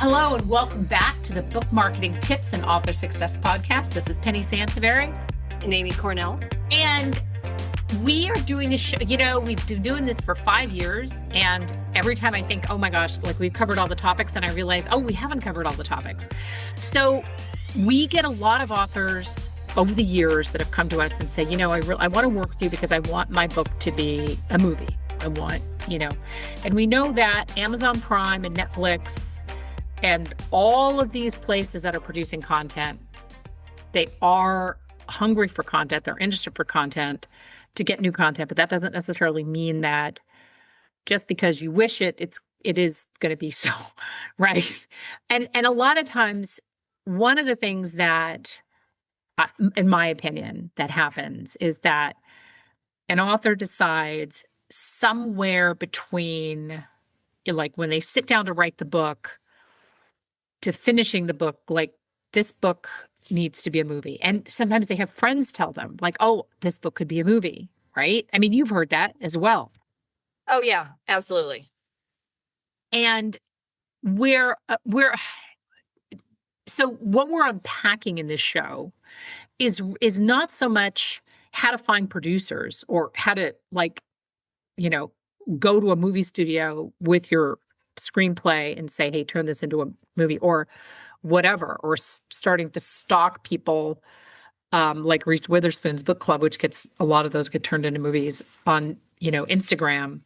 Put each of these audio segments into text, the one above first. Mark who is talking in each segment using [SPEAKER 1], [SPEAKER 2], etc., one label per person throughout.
[SPEAKER 1] Hello and welcome back to the Book Marketing Tips and Author Success Podcast. This is Penny Sansevieri
[SPEAKER 2] and Amy Cornell.
[SPEAKER 1] And we are doing a show, we've been doing this for 5 years. And every time I think, oh my gosh, like we've covered all the topics, and I realize, oh, we haven't covered all the topics. So we get a lot of authors over the years that have come to us and say, I want to work with you because I want my book to be a movie. And we know that Amazon Prime and Netflix and all of these places that are producing content, they are hungry for content. They're interested for content to get new content, but that doesn't necessarily mean that just because you wish it is going to be so, right? And a lot of times, one of the things that, in my opinion, that happens is that an author decides somewhere between, like when they sit down to write the book, to finishing the book, like this book needs to be a movie. And sometimes they have friends tell them like, oh, this book could be a movie, right? I mean, you've heard that as well.
[SPEAKER 2] Oh yeah, absolutely.
[SPEAKER 1] And so what we're unpacking in this show is not so much how to find producers or how to go to a movie studio with your screenplay and say, hey, turn this into a movie or whatever, or starting to stalk people like Reese Witherspoon's book club, which gets a lot of those get turned into movies on, Instagram.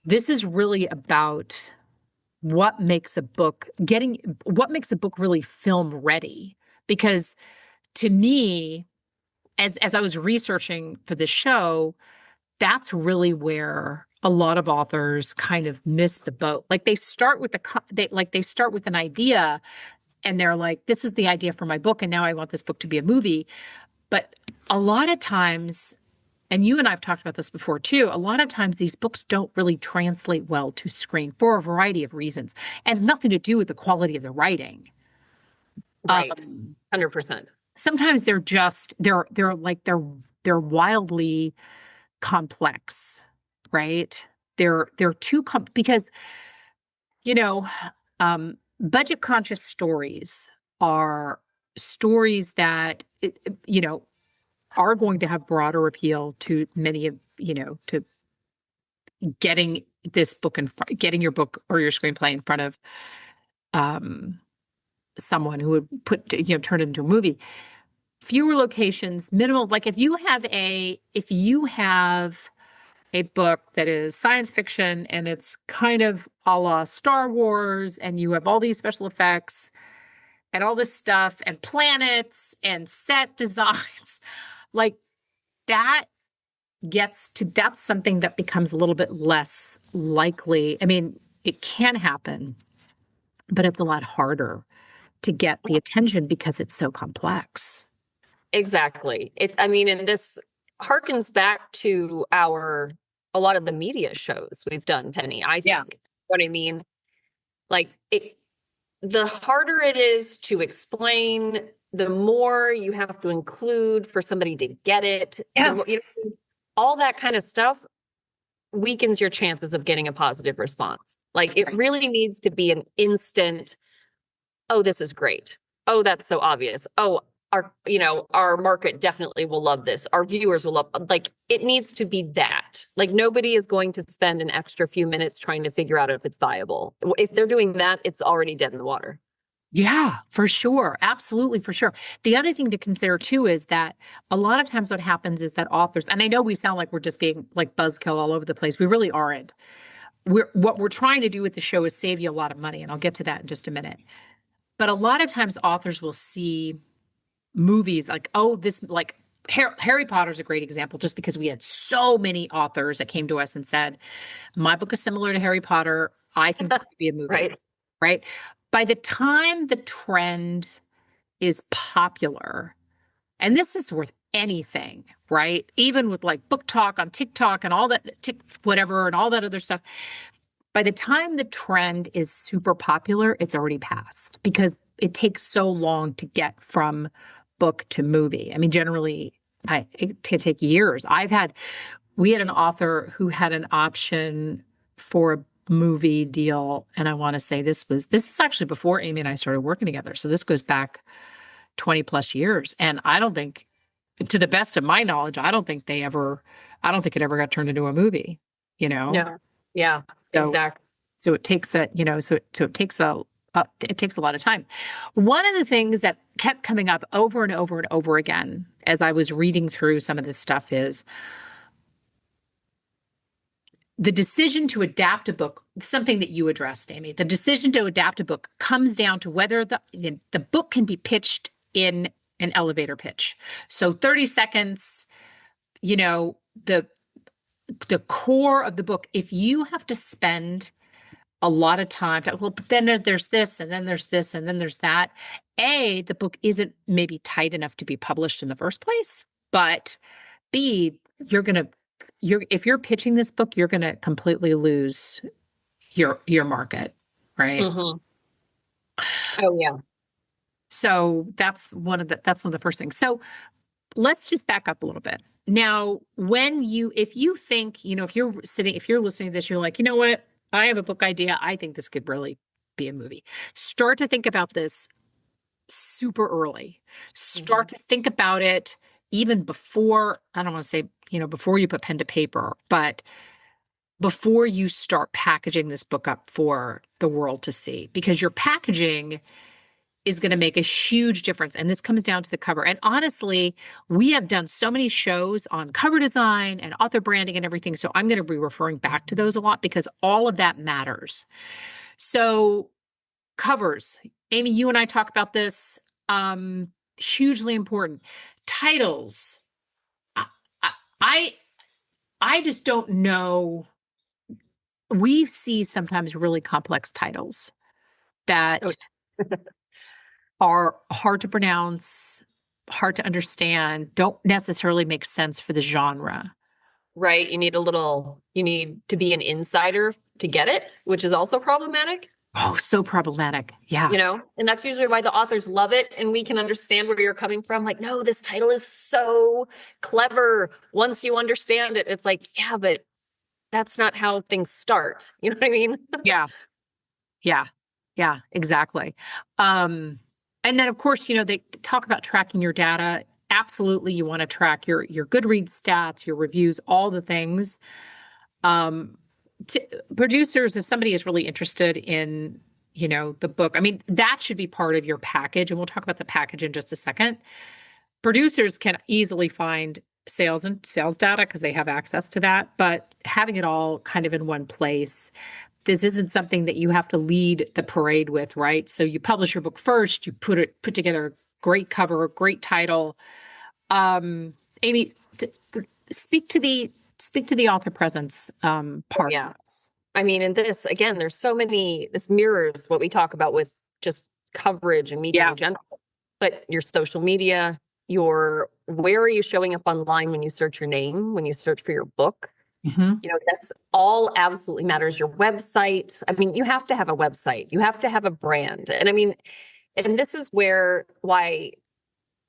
[SPEAKER 1] This is really about what makes a book really film ready. Because to me, as I was researching for this show, that's really where a lot of authors kind of miss the boat. Like they start with an idea and they're like, this is the idea for my book. And now I want this book to be a movie. But a lot of times, and you and I have talked about this before too, a lot of times these books don't really translate well to screen for a variety of reasons. And it's nothing to do with the quality of the writing.
[SPEAKER 2] Right. 100%.
[SPEAKER 1] Sometimes they're wildly complex, right? They're too because budget conscious stories are stories that are going to have broader appeal to many of to getting this book getting your book or your screenplay in front of someone who would turn it into a movie. Fewer locations, minimal. Like if you have a book that is science fiction and it's kind of a la Star Wars and you have all these special effects and all this stuff and planets and set designs, like that's something that becomes a little bit less likely. I mean, it can happen, but it's a lot harder to get the attention because it's so complex.
[SPEAKER 2] Exactly. And this harkens back to a lot of the media shows we've done, Penny. I think,
[SPEAKER 1] Yeah.
[SPEAKER 2] What I mean, the harder it is to explain, the more you have to include for somebody to get it.
[SPEAKER 1] Yes.
[SPEAKER 2] All that kind of stuff weakens your chances of getting a positive response. It really needs to be an instant, oh, this is great. Oh, that's so obvious. Oh, our market definitely will love this. Our viewers will love, it needs to be that. Nobody is going to spend an extra few minutes trying to figure out if it's viable. If they're doing that, it's already dead in the water.
[SPEAKER 1] Yeah, for sure. Absolutely, for sure. The other thing to consider too is that a lot of times what happens is that authors, and I know we sound like we're just being like buzzkill all over the place. We really aren't. What we're trying to do with the show is save you a lot of money, and I'll get to that in just a minute. But a lot of times authors will see movies Harry Potter's a great example, just because we had so many authors that came to us and said, my book is similar to Harry Potter. I think this could be a movie. Right. By the time the trend is popular, and this is worth anything, right? Even with book talk on TikTok and all that, whatever, and all that other stuff. By the time the trend is super popular, it's already passed because it takes so long to get from book to movie. I mean, generally, it can take years. We had an author who had an option for a movie deal, and I want to say this is actually before Amy and I started working together. So this goes back 20 plus years. And I don't think, to the best of my knowledge, I don't think it ever got turned into a movie, you know?
[SPEAKER 2] No. Yeah,
[SPEAKER 1] So,
[SPEAKER 2] exactly.
[SPEAKER 1] so it takes that, it takes a lot of time. One of the things that kept coming up over and over and over again as I was reading through some of this stuff is the decision to adapt a book, something that you addressed, Amy. The decision to adapt a book comes down to whether the book can be pitched in an elevator pitch. So 30 seconds, the core of the book, if you have to spend a lot of time, well, but then there's this, and then there's this, and then there's that. The book isn't maybe tight enough to be published in the first place, but B, if you're pitching this book, you're gonna completely lose your market, right?
[SPEAKER 2] Mm-hmm. Oh yeah.
[SPEAKER 1] So that's one of the first things. So let's just back up a little bit. Now, if you're listening to this, you're like, you know what? I have a book idea. I think this could really be a movie. Start to think about this super early. Start to think about it even before, I don't want to say, before you put pen to paper, but before you start packaging this book up for the world to see, because your packaging is going to make a huge difference. And this comes down to the cover. And honestly, we have done so many shows on cover design and author branding and everything. So I'm going to be referring back to those a lot because all of that matters. So covers, Amy, you and I talk about this, hugely important. Titles. I just don't know. We see sometimes really complex titles that are hard to pronounce, hard to understand, don't necessarily make sense for the genre.
[SPEAKER 2] Right. You need to be an insider to get it, which is also problematic.
[SPEAKER 1] Oh, so problematic. Yeah.
[SPEAKER 2] And that's usually why the authors love it. And we can understand where you're coming from. Like, no, this title is so clever. Once you understand it, it's like, yeah, but that's not how things start. You know what I mean?
[SPEAKER 1] Yeah, exactly. And then of course, they talk about tracking your data. Absolutely. You want to track your Goodreads stats, your reviews, all the things. Producers, if somebody is really interested in, the book, I mean, that should be part of your package. And we'll talk about the package in just a second. Producers can easily find sales data because they have access to that, but having it all kind of in one place, this isn't something that you have to lead the parade with, right? So you publish your book first, you put together a great cover, a great title. Amy, speak to the author presence part.
[SPEAKER 2] Yeah. I mean, and this, again, this mirrors what we talk about with just coverage and media in general, but your social media, where are you showing up online when you search your name, when you search for your book?
[SPEAKER 1] Mm-hmm.
[SPEAKER 2] That's all absolutely matters. Your website. I mean, you have to have a website. You have to have a brand. And I mean, and this is why,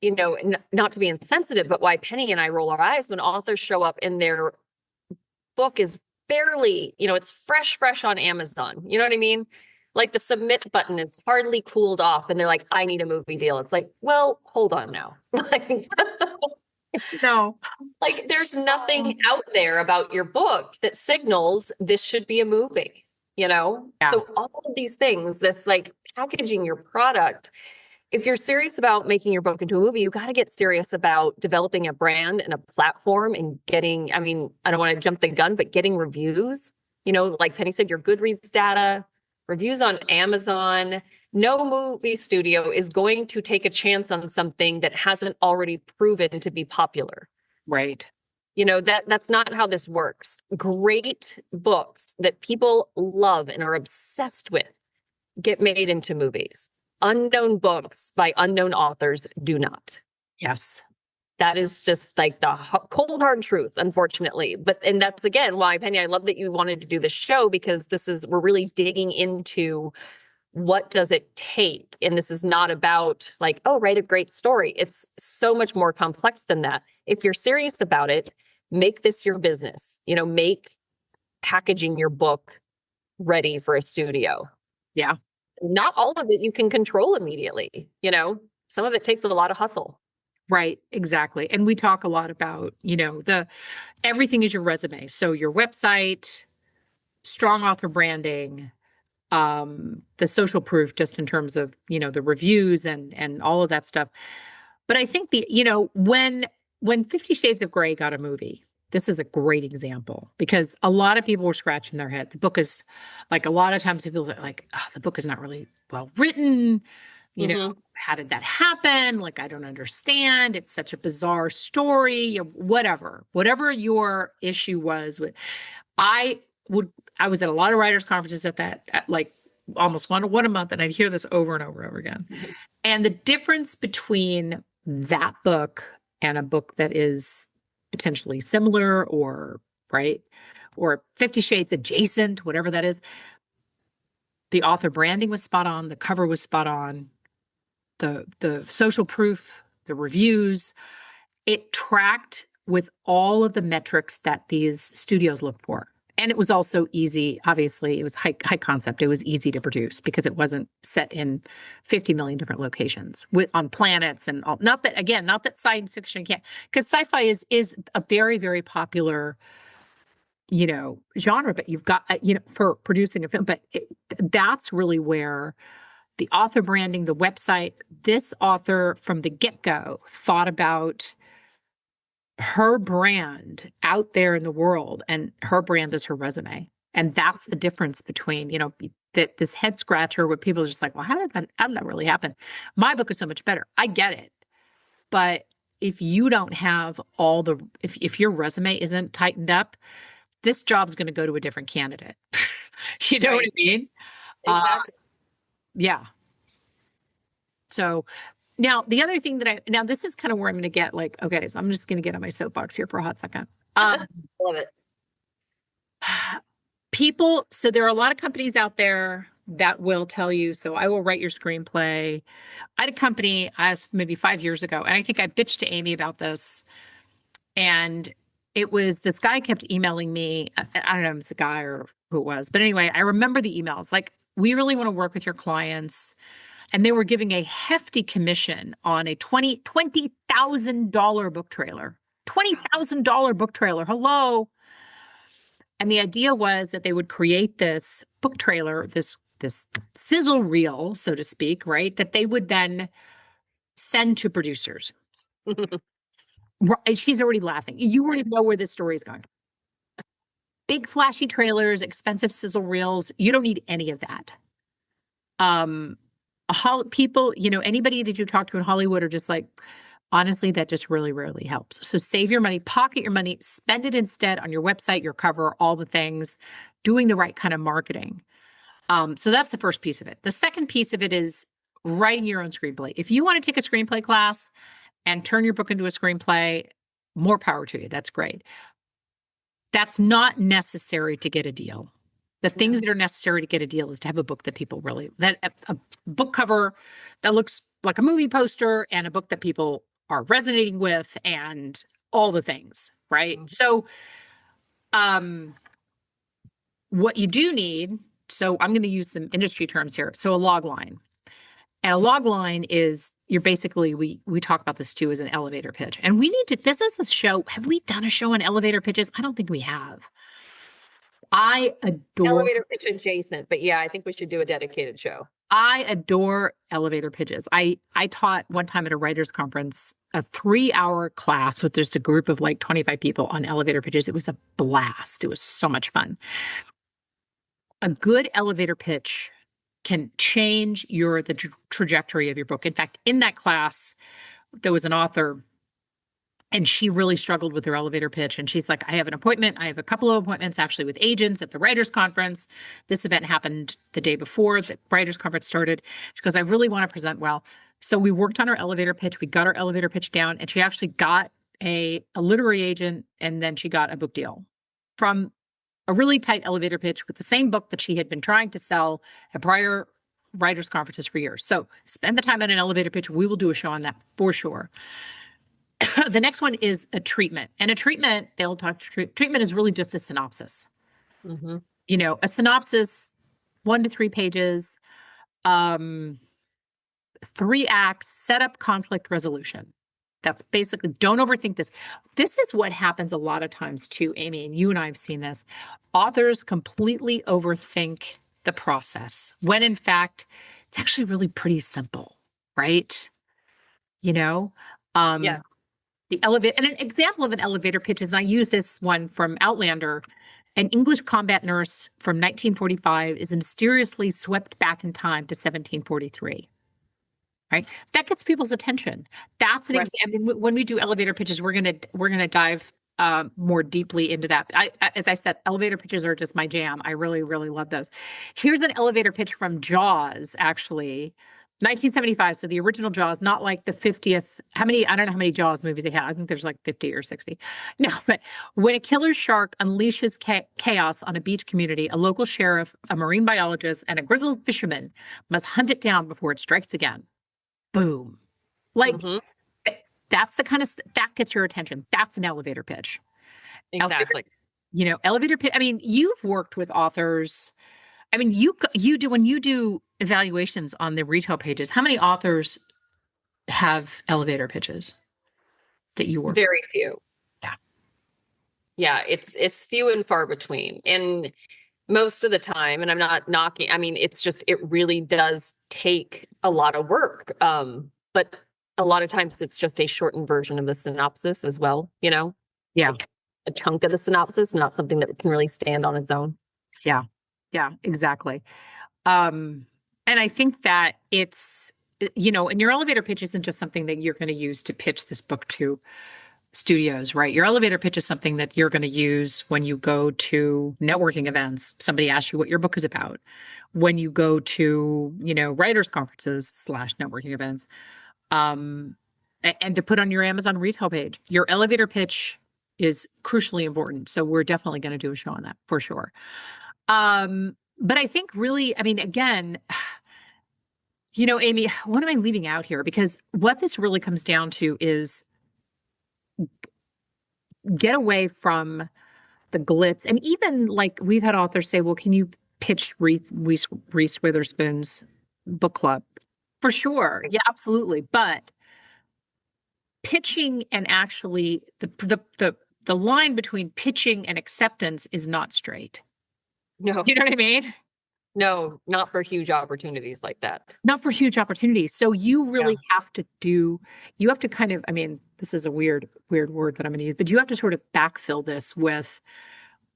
[SPEAKER 2] not to be insensitive, but why Penny and I roll our eyes when authors show up and their book is barely, it's fresh on Amazon. You know what I mean? Like the submit button is hardly cooled off and they're like, I need a movie deal. It's like, well, hold on now.
[SPEAKER 1] No.
[SPEAKER 2] Like there's nothing out there about your book that signals this should be a movie,
[SPEAKER 1] Yeah.
[SPEAKER 2] So all of these things, this like packaging your product, if you're serious about making your book into a movie, you got to get serious about developing a brand and a platform and getting, I don't want to jump the gun, but getting reviews, like Penny said, your Goodreads data, reviews on Amazon. No movie studio is going to take a chance on something that hasn't already proven to be popular.
[SPEAKER 1] Right.
[SPEAKER 2] That's not how this works. Great books that people love and are obsessed with get made into movies. Unknown books by unknown authors do not.
[SPEAKER 1] Yes.
[SPEAKER 2] That is just like the cold hard truth, unfortunately. And that's again why, Penny, I love that you wanted to do this show, because we're really digging into what does it take? And this is not about like, oh, write a great story. It's so much more complex than that. If you're serious about it, make this your business. Make packaging your book ready for a studio.
[SPEAKER 1] Yeah.
[SPEAKER 2] Not all of it you can control immediately, some of it takes a lot of hustle.
[SPEAKER 1] Right, exactly. And we talk a lot about, everything is your resume. So your website, strong author branding, the social proof, just in terms of, the reviews and all of that stuff. But I think when 50 Shades of Grey got a movie, this is a great example because a lot of people were scratching their head. The book is like, a lot of times people are like, oh, the book is not really well written. How did that happen? Like, I don't understand. It's such a bizarre story, whatever your issue was with. I was at a lot of writers' conferences like almost one a month, and I'd hear this over and over and over again. And the difference between that book and a book that is potentially similar or 50 Shades adjacent, whatever that is, the author branding was spot on, the cover was spot on, the social proof, the reviews, it tracked with all of the metrics that these studios look for. And it was also easy. Obviously, it was high concept. It was easy to produce because it wasn't set in 50 million different locations on planets and all. Not that science fiction can't, because sci-fi is a very, very popular, genre, but you've got, for producing a film, but that's really where the author branding, the website, this author from the get-go thought about her brand out there in the world, and her brand is her resume. And that's the difference between, this head scratcher where people are just like, well, how did that really happen? My book is so much better. I get it. But if you don't have if your resume isn't tightened up, this job's going to go to a different candidate. You know what I mean?
[SPEAKER 2] Exactly.
[SPEAKER 1] Yeah. So now the other thing now this is kind of where I'm going to get like, okay, so I'm just going to get on my soapbox here for a hot second.
[SPEAKER 2] Love it.
[SPEAKER 1] So there are a lot of companies out there that will tell you, so I will write your screenplay. I had a company maybe 5 years ago, and I think I bitched to Amy about this. And it was this guy kept emailing me. I don't know if it was a guy or who it was. But anyway, I remember the emails. Like, we really want to work with your clients. And they were giving a hefty commission on a $20,000 book trailer. $20,000 book trailer. Hello. And the idea was that they would create this book trailer, this sizzle reel, so to speak, right? That they would then send to producers. She's already laughing. You already know where this story is going. Big flashy trailers, expensive sizzle reels. You don't need any of that. People, anybody that you talk to in Hollywood are just like, honestly, that just really rarely helps. So save your money, pocket your money, spend it instead on your website, your cover, all the things, doing the right kind of marketing. So that's the first piece of it. The second piece of it is writing your own screenplay. If you want to take a screenplay class and turn your book into a screenplay, more power to you. That's great. That's not necessary to get a deal. The things that are necessary to get a deal is to have a book that people a book cover that looks like a movie poster, and a book that people are resonating with, and all the things, right? Mm-hmm. So, what you do need, so I'm going to use some industry terms here. So a logline. And a logline is, you're basically, we talk about this too as an elevator pitch. And we need to, this is the show. Have we done a show on elevator pitches? I don't think we have. I adore
[SPEAKER 2] elevator pitch adjacent, but yeah, I think we should do a dedicated show.
[SPEAKER 1] I adore elevator pitches. I taught one time at a writers' conference a 3-hour class with just a group of like 25 people on elevator pitches. It was a blast. It was so much fun. A good elevator pitch can change the trajectory of your book. In fact, in that class, there was an author, and she really struggled with her elevator pitch. And she's like, I have an appointment. I have a couple of appointments actually with agents at the writers' conference. This event happened the day before the writers' conference started. She goes, I really want to present well. So we worked on our elevator pitch. We got our elevator pitch down, and she actually got a literary agent, and then she got a book deal from a really tight elevator pitch with the same book that she had been trying to sell at prior writers' conferences for years. So spend the time on an elevator pitch. We will do a show on that for sure. The next one is a treatment. And a treatment, treatment is really just a synopsis. Mm-hmm. A synopsis 1 to 3 pages, um, 3 acts, setup, conflict resolution. That's basically, don't overthink this. This is what happens a lot of times too, Amy, and you and I have seen this. Authors completely overthink the process when in fact, it's actually really pretty simple, right? You know, um,
[SPEAKER 2] Yeah.
[SPEAKER 1] the elevator, and an example of an elevator pitch is, and I use this one from Outlander. An English combat nurse from 1945 is mysteriously swept back in time to 1743. Right? That gets people's attention. That's an
[SPEAKER 2] Right.
[SPEAKER 1] example. When we do elevator pitches, we're gonna dive more deeply into that. As I said, elevator pitches are just my jam. I really, really love those. Here's an elevator pitch from Jaws, actually. 1975, so the original Jaws, not like the 50th. How many? I don't know how many Jaws movies they have. I think there's like 50 or 60. No, but when a killer shark unleashes chaos on a beach community, a local sheriff, a marine biologist, and a grizzled fisherman must hunt it down before it strikes again. Boom. Like
[SPEAKER 2] Hmm.
[SPEAKER 1] that's the kind of that gets your attention. That's an elevator pitch. Elevator,
[SPEAKER 2] Exactly.
[SPEAKER 1] elevator pitch. I mean, you've worked with authors. I mean, you do when you do evaluations on the retail pages. How many authors have elevator pitches that you work with?
[SPEAKER 2] Very few.
[SPEAKER 1] Yeah.
[SPEAKER 2] Yeah, it's few and far between. And most of the time, and I'm not knocking, I mean, it's just it really does take a lot of work. But a lot of times it's just a shortened version of the synopsis as well,
[SPEAKER 1] Yeah.
[SPEAKER 2] like a chunk of the synopsis, not something that can really stand on its own.
[SPEAKER 1] Yeah. Yeah, exactly. And I think that it's, and your elevator pitch isn't just something that you're going to use to pitch this book to studios, right? Your elevator pitch is something that you're going to use when you go to networking events. Somebody asks you what your book is about. When you go to, writers' conferences / networking events, and to put on your Amazon retail page. Your elevator pitch is crucially important. So we're definitely going to do a show on that for sure. But I think really, I mean, again, Amy, what am I leaving out here? Because what this really comes down to is get away from the glitz. And even like we've had authors say, well, can you pitch Reese Witherspoon's book club? For sure. Yeah, absolutely. But pitching and actually the line between pitching and acceptance is not straight.
[SPEAKER 2] No,
[SPEAKER 1] You know what I mean?
[SPEAKER 2] no, not for huge opportunities like that.
[SPEAKER 1] Not for huge opportunities. So you really have to you have to kind of, I mean, this is a weird word that I'm going to use, but you have to sort of backfill this with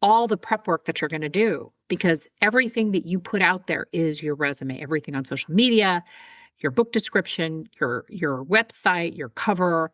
[SPEAKER 1] all the prep work that you're going to do, because everything that you put out there is your resume, everything on social media, your book description, your website, your cover,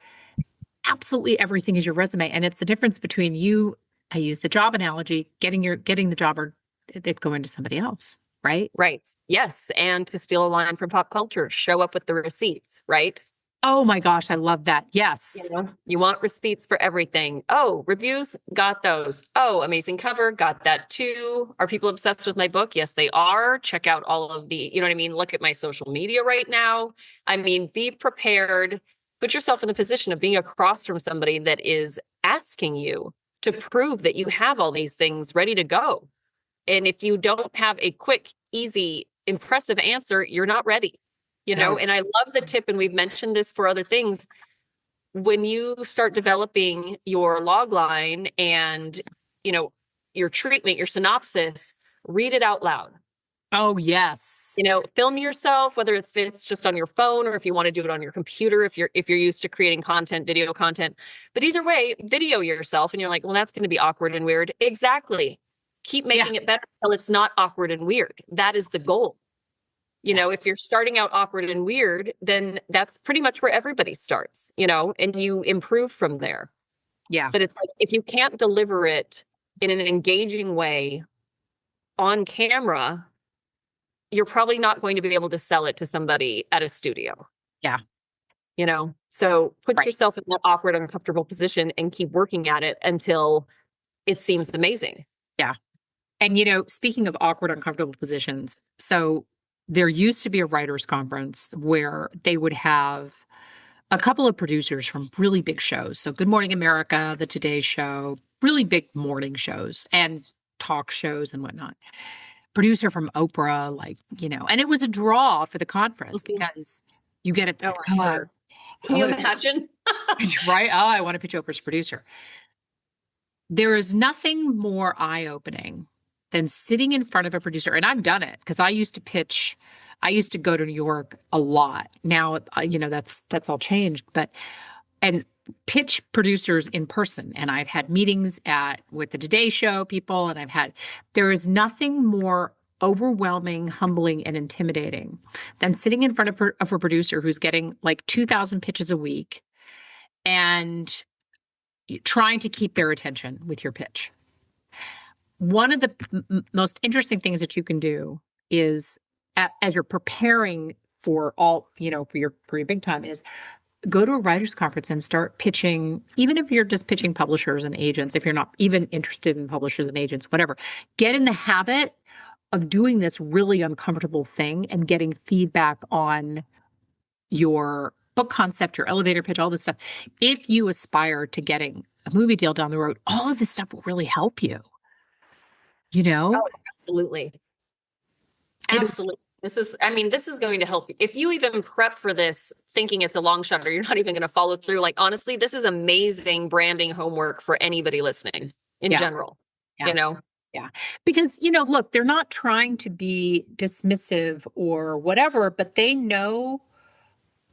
[SPEAKER 1] absolutely everything is your resume. And it's the difference between you, I use the job analogy, getting the job or it going to somebody else, right?
[SPEAKER 2] Right. Yes. And to steal a line from pop culture, show up with the receipts, right?
[SPEAKER 1] Oh my gosh, I love that. Yes.
[SPEAKER 2] You want receipts for everything. Oh, reviews, got those. Oh, amazing cover, got that too. Are people obsessed with my book? Yes, they are. Check out all of the, you know what I mean? Look at my social media right now. I mean, be prepared. Put yourself in the position of being across from somebody that is asking you to prove that you have all these things ready to go. And if you don't have a quick, easy, impressive answer, you're not ready. And I love the tip, and we've mentioned this for other things. When you start developing your log line and, your treatment, your synopsis, read it out loud.
[SPEAKER 1] Oh, yes.
[SPEAKER 2] Film yourself, whether it's just on your phone or if you want to do it on your computer, if you're used to creating content, video content. But either way, video yourself, and you're like, well, that's going to be awkward and weird. Exactly. Keep making it better until it's not awkward and weird. That is the goal. If you're starting out awkward and weird, then that's pretty much where everybody starts, and you improve from there.
[SPEAKER 1] Yeah.
[SPEAKER 2] But it's like, if you can't deliver it in an engaging way on camera, you're probably not going to be able to sell it to somebody at a studio.
[SPEAKER 1] Yeah.
[SPEAKER 2] So put yourself in that awkward, uncomfortable position and keep working at it until it seems amazing.
[SPEAKER 1] Yeah. And, speaking of awkward, uncomfortable positions, so there used to be a writers' conference where they would have a couple of producers from really big shows. So Good Morning America, The Today Show, really big morning shows and talk shows and whatnot. producer from Oprah, like, and it was a draw for the conference
[SPEAKER 2] Mhm.
[SPEAKER 1] because you get it.
[SPEAKER 2] Oh, I'm sure. Can you imagine?
[SPEAKER 1] Right? Oh, I want to pitch Oprah's producer. There is nothing more eye-opening than sitting in front of a producer. And I've done it because I used to pitch. I used to go to New York a lot. Now, that's all changed, and pitch producers in person. And I've had meetings with the Today Show people, and there is nothing more overwhelming, humbling, and intimidating than sitting in front of a producer who's getting like 2,000 pitches a week and trying to keep their attention with your pitch. One of the most interesting things that you can do is, as you're preparing for your big time, is go to a writers conference and start pitching, even if you're just pitching publishers and agents, if you're not even interested in publishers and agents, whatever. Get in the habit of doing this really uncomfortable thing and getting feedback on your book concept, your elevator pitch, all this stuff. If you aspire to getting a movie deal down the road, all of this stuff will really help you.
[SPEAKER 2] Oh, absolutely. Absolutely. This is going to help you. If you even prep for this thinking it's a long shot or you're not even going to follow through, like, honestly, this is amazing branding homework for anybody listening in general,
[SPEAKER 1] Yeah. Yeah. Because, look, they're not trying to be dismissive or whatever, but they know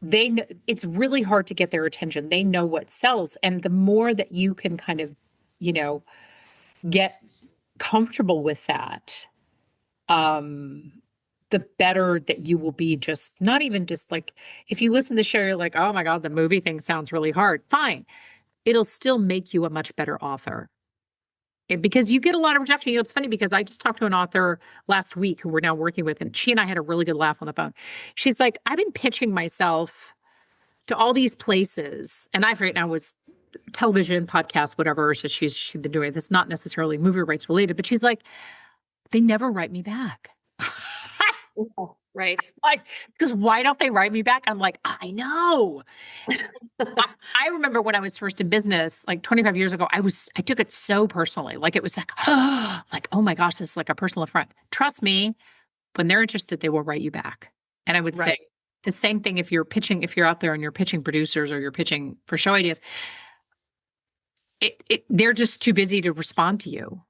[SPEAKER 1] it's really hard to get their attention. They know what sells. And the more that you can kind of, get comfortable with that, the better that you will be. Just not even just like, if you listen to the show, you're like, oh my God, the movie thing sounds really hard. Fine. It'll still make you a much better author. Because you get a lot of rejection. It's funny because I just talked to an author last week who we're now working with, and she and I had a really good laugh on the phone. She's like, I've been pitching myself to all these places, and I forget now, was television, podcast, whatever. So she's been doing this, not necessarily movie rights related, but she's like, they never write me back.
[SPEAKER 2] Right.
[SPEAKER 1] Like, because why don't they write me back? I'm like, I know. I remember when I was first in business, like 25 years ago, I took it so personally. Like, it was like, oh my gosh, this is like a personal affront. Trust me, when they're interested, they will write you back. And I would say the same thing if you're out there and you're pitching producers or you're pitching for show ideas. They're just too busy to respond to you.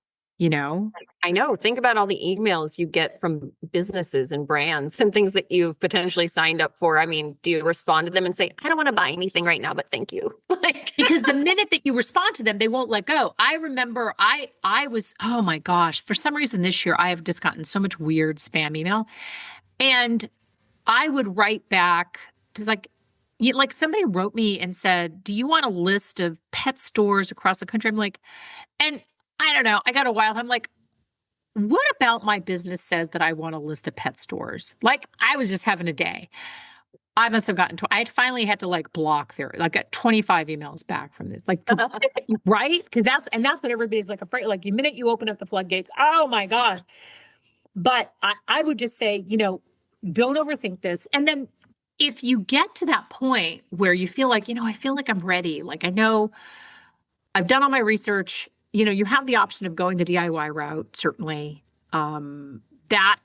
[SPEAKER 2] I know. Think about all the emails you get from businesses and brands and things that you've potentially signed up for. I mean, do you respond to them and say, I don't want to buy anything right now, but thank you?
[SPEAKER 1] Because the minute that you respond to them, they won't let go. I remember I was, oh my gosh, for some reason this year, I have just gotten so much weird spam email. And I would write back to like somebody wrote me and said, do you want a list of pet stores across the country? I'm like, and I don't know. I got a wild. I'm like, what about my business says that I want a list of pet stores? Like, I was just having a day. I must have gotten I had finally had to like block got 25 emails back from this. Like, right? Because that's what everybody's like afraid. Like, the minute you open up the floodgates, oh my gosh. But I would just say, don't overthink this. And then if you get to that point where you feel like, I feel like I'm ready. Like, I know I've done all my research. You have the option of going the DIY route, certainly. That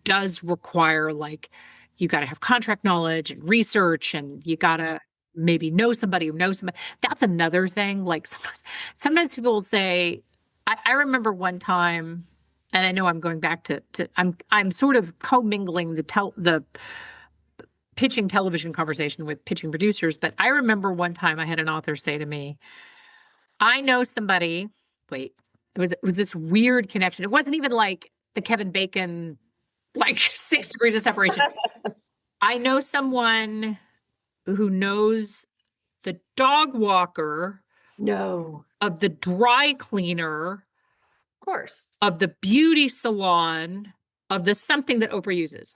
[SPEAKER 1] does require, like, you got to have contract knowledge and research, and you got to maybe know somebody who knows somebody. That's another thing. Like, sometimes people will say, I remember one time, and I know I'm going back to I'm sort of commingling the pitching television conversation with pitching producers, but I remember one time I had an author say to me, I know somebody, it was this weird connection. It wasn't even like the Kevin Bacon, like 6 degrees of separation. I know someone who knows the dog walker.
[SPEAKER 2] No.
[SPEAKER 1] Of the dry cleaner.
[SPEAKER 2] Of course.
[SPEAKER 1] Of the beauty salon. Of the something that Oprah uses.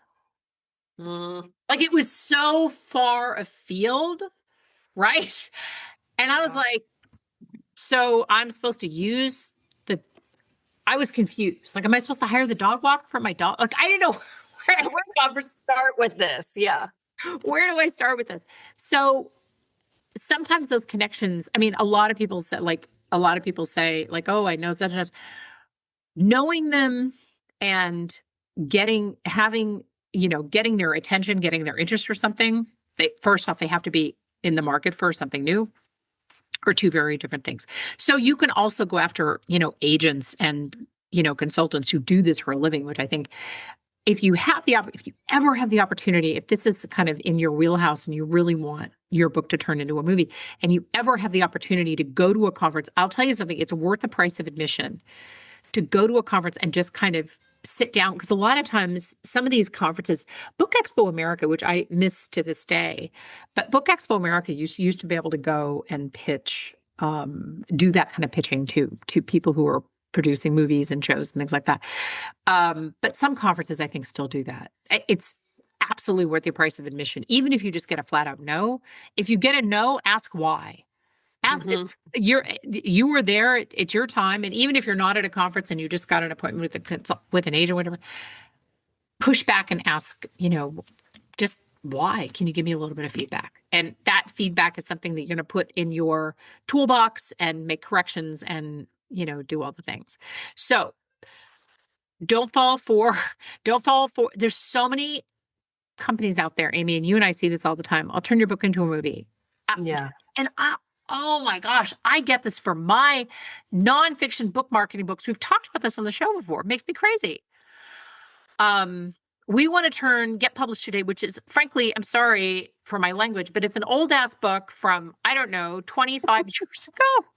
[SPEAKER 1] Like, it was so far afield, right? And I was like, so I'm supposed to use I was confused. Like, am I supposed to hire the dog walker for my dog? Like, I didn't know where
[SPEAKER 2] to start with this. Yeah.
[SPEAKER 1] Where do I start with this? So sometimes those connections, I mean, a lot of people say, like, oh, I know such and such. Knowing them and having getting their attention, getting their interest for something. First off, they have to be in the market for something new, or two very different things. So you can also go after, agents and, consultants who do this for a living, which I think if you ever have the opportunity, if this is kind of in your wheelhouse and you really want your book to turn into a movie, and you ever have the opportunity to go to a conference, I'll tell you something, it's worth the price of admission to go to a conference and just kind of sit down. Because a lot of times, some of these conferences, Book Expo America, which I miss to this day, but Book Expo America used to be able to go and pitch, do that kind of pitching to people who are producing movies and shows and things like that. But some conferences, I think, still do that. It's absolutely worth the price of admission, even if you just get a flat out no. If you get a no, ask why. Ask you were there. It's your time, and even if you're not at a conference and you just got an appointment with an agent, whatever, push back and ask. Just why? Can you give me a little bit of feedback? And that feedback is something that you're going to put in your toolbox and make corrections and do all the things. So don't fall for. There's so many companies out there, Amy, and you and I see this all the time. I'll turn your book into a movie.
[SPEAKER 2] Yeah.
[SPEAKER 1] And oh my gosh, I get this for my nonfiction book marketing books. We've talked about this on the show before. It makes me crazy. We want to Get Published Today, which is, frankly, I'm sorry for my language, but it's an old ass book from, I don't know, 25 years ago.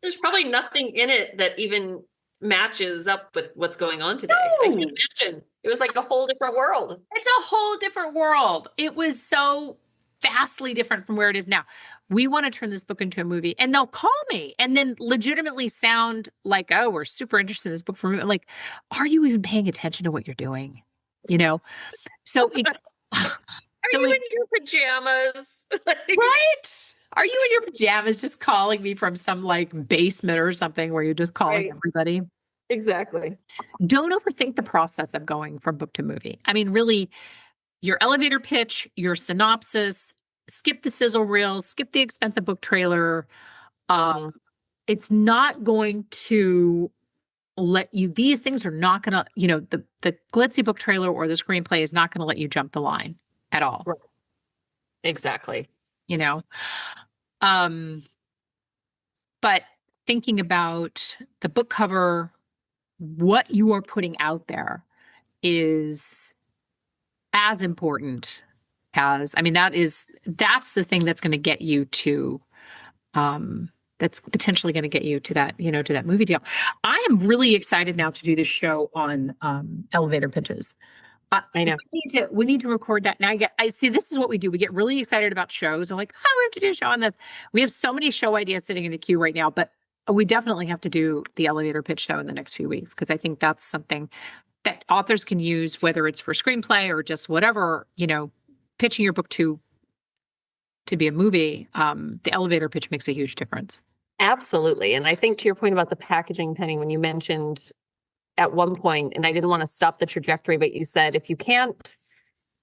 [SPEAKER 2] There's probably nothing in it that even matches up with what's going on today.
[SPEAKER 1] No.
[SPEAKER 2] I can imagine. It was like a whole different world.
[SPEAKER 1] It's a whole different world. It was so vastly different from where it is now. We want to turn this book into a movie, and they'll call me and then legitimately sound like, oh, we're super interested in this book for a movie. Like, are you even paying attention to what you're doing? So
[SPEAKER 2] Are you in your pajamas?
[SPEAKER 1] Right? Are you in your pajamas just calling me from some like basement or something where you're just calling everybody?
[SPEAKER 2] Exactly.
[SPEAKER 1] Don't overthink the process of going from book to movie. I mean, really, your elevator pitch, your synopsis, skip the sizzle reel, skip the expensive book trailer. It's not going to let you, these things are not going to, the glitzy book trailer or the screenplay is not going to let you jump the line at all.
[SPEAKER 2] Right. Exactly.
[SPEAKER 1] But thinking about the book cover, what you are putting out there is as important as, that's the thing that's going to get you to, that's potentially going to get you to that, to that movie deal. I am really excited now to do this show on elevator pitches.
[SPEAKER 2] I know.
[SPEAKER 1] We need to record that. Now I see, this is what we do. We get really excited about shows. We're like, oh, we have to do a show on this. We have so many show ideas sitting in the queue right now, but we definitely have to do the elevator pitch show in the next few weeks, because I think that's something that authors can use, whether it's for screenplay or just whatever, pitching your book to be a movie. The elevator pitch makes a huge difference.
[SPEAKER 2] Absolutely. And I think to your point about the packaging, Penny, when you mentioned at one point, and I didn't want to stop the trajectory, but you said, if you can't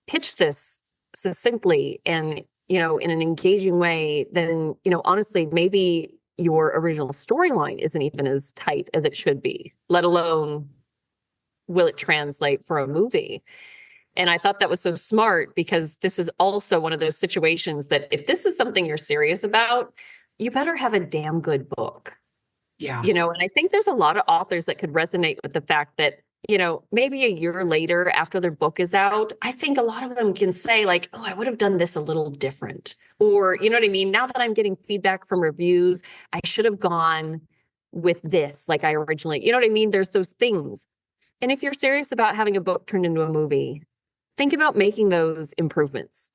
[SPEAKER 2] pitch this succinctly and, in an engaging way, then, honestly, maybe your original storyline isn't even as tight as it should be, let alone will it translate for a movie. And I thought that was so smart, because this is also one of those situations that if this is something you're serious about, you better have a damn good book.
[SPEAKER 1] Yeah.
[SPEAKER 2] And I think there's a lot of authors that could resonate with the fact that, maybe a year later after their book is out, I think a lot of them can say like, oh, I would have done this a little different. Or, you know what I mean? Now that I'm getting feedback from reviews, I should have gone with this like I originally, you know what I mean? There's those things. And if you're serious about having a book turned into a movie, think about making those improvements.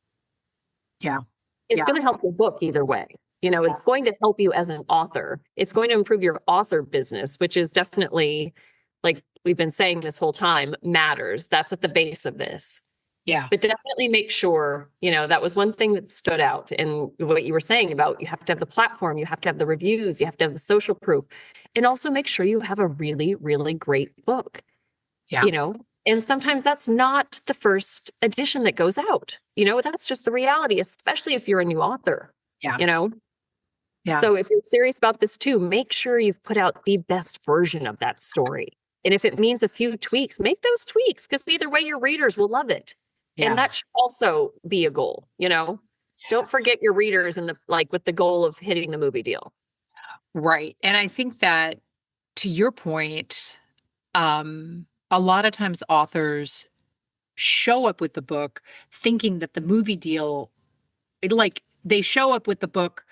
[SPEAKER 1] Yeah.
[SPEAKER 2] It's going to help your book either way. It's going to help you as an author. It's going to improve your author business, which is definitely, like we've been saying this whole time, matters. That's at the base of this.
[SPEAKER 1] Yeah.
[SPEAKER 2] But definitely make sure, that was one thing that stood out. And what you were saying about, you have to have the platform, you have to have the reviews, you have to have the social proof, and also make sure you have a really, really great book.
[SPEAKER 1] Yeah.
[SPEAKER 2] And sometimes that's not the first edition that goes out. That's just the reality, especially if you're a new author.
[SPEAKER 1] Yeah.
[SPEAKER 2] Yeah. So if you're serious about this too, make sure you've put out the best version of that story. And if it means a few tweaks, make those tweaks, because either way, your readers will love it.
[SPEAKER 1] Yeah.
[SPEAKER 2] And that should also be a goal, you know? Don't forget your readers and with the goal of hitting the movie deal.
[SPEAKER 1] Right. And I think that, to your point, a lot of times authors show up with the book thinking that the movie deal, they show up with the book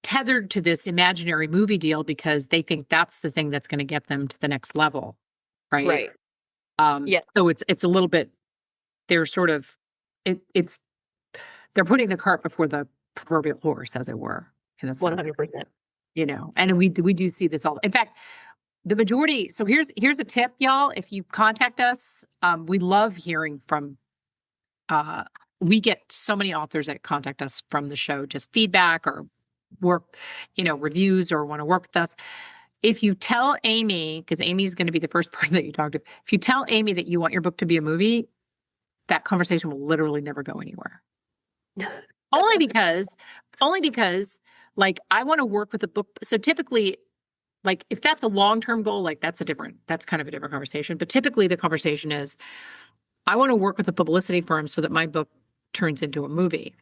[SPEAKER 1] tethered to this imaginary movie deal because they think that's the thing that's going to get them to the next level. Right.
[SPEAKER 2] Yes.
[SPEAKER 1] So it's a little bit, they're sort of, they're putting the cart before the proverbial horse, as it were, in a sense.
[SPEAKER 2] 100%.
[SPEAKER 1] You know, and we do see this all. In fact, the majority. So here's a tip, y'all. If you contact us, we love hearing from. We get so many authors that contact us from the show, just feedback or work, reviews, or want to work with us. If you tell Amy, because Amy's going to be the first person that you talk to, if you tell Amy that you want your book to be a movie, that conversation will literally never go anywhere. Only because, I want to work with a book. So typically, if that's a long-term goal, that's kind of a different conversation. But typically the conversation is, I want to work with a publicity firm so that my book turns into a movie.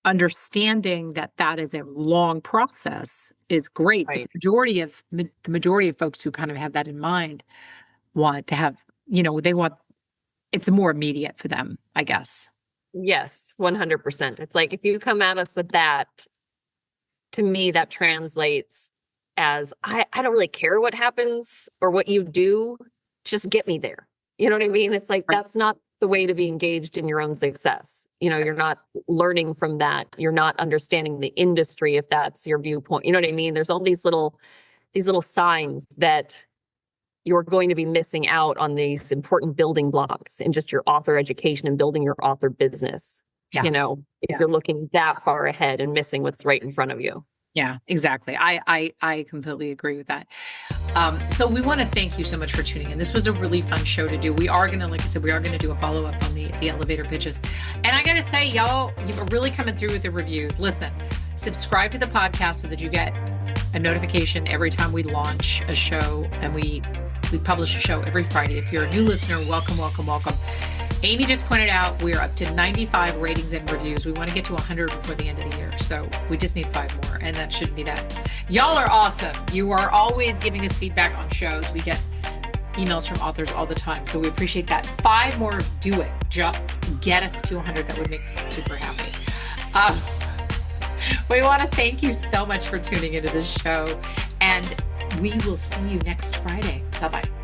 [SPEAKER 1] Understanding that is a long process is great.
[SPEAKER 2] Right.
[SPEAKER 1] But the majority of folks who kind of have that in mind want to have, it's more immediate for them, I guess.
[SPEAKER 2] Yes, 100%. It's if you come at us with that, to me, that translates as, I don't really care what happens or what you do, just get me there. You know what I mean? It's
[SPEAKER 1] Right.
[SPEAKER 2] That's not the way to be engaged in your own success. You're not learning from that. You're not understanding the industry if that's your viewpoint. You know what I mean? There's all these little signs that you're going to be missing out on these important building blocks in just your author education and building your author business.
[SPEAKER 1] Yeah.
[SPEAKER 2] If you're looking that far ahead and missing what's right in front of you.
[SPEAKER 1] Yeah, exactly. I completely agree with that. So we want to thank you so much for tuning in. This was a really fun show to do. We are going to, like I said, do a follow-up on the elevator pitches. And I got to say, y'all, you're really coming through with the reviews. Listen, subscribe to the podcast so that you get a notification every time we launch a show. And we publish a show every Friday. If you're a new listener, welcome, welcome, welcome. Amy just pointed out we're up to 95 ratings and reviews. We want to get to 100 before the end of the year. So we just need 5 more, and that shouldn't be that. Y'all are awesome. You are always giving us feedback on shows. We get emails from authors all the time. So we appreciate that. 5 more, do it. Just get us to 100. That would make us super happy. We want to thank you so much for tuning into this show, and we will see you next Friday. Bye-bye.